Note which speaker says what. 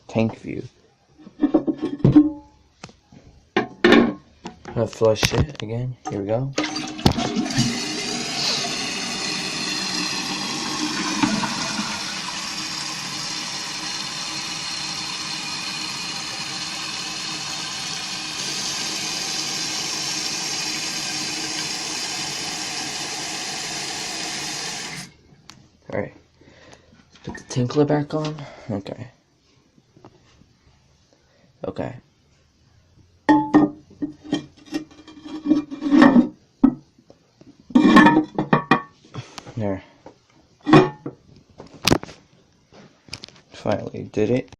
Speaker 1: Tank view. I'll flush it again. Here we go. Alright. Put the tinkler back on. Okay. Okay. There. Finally did it.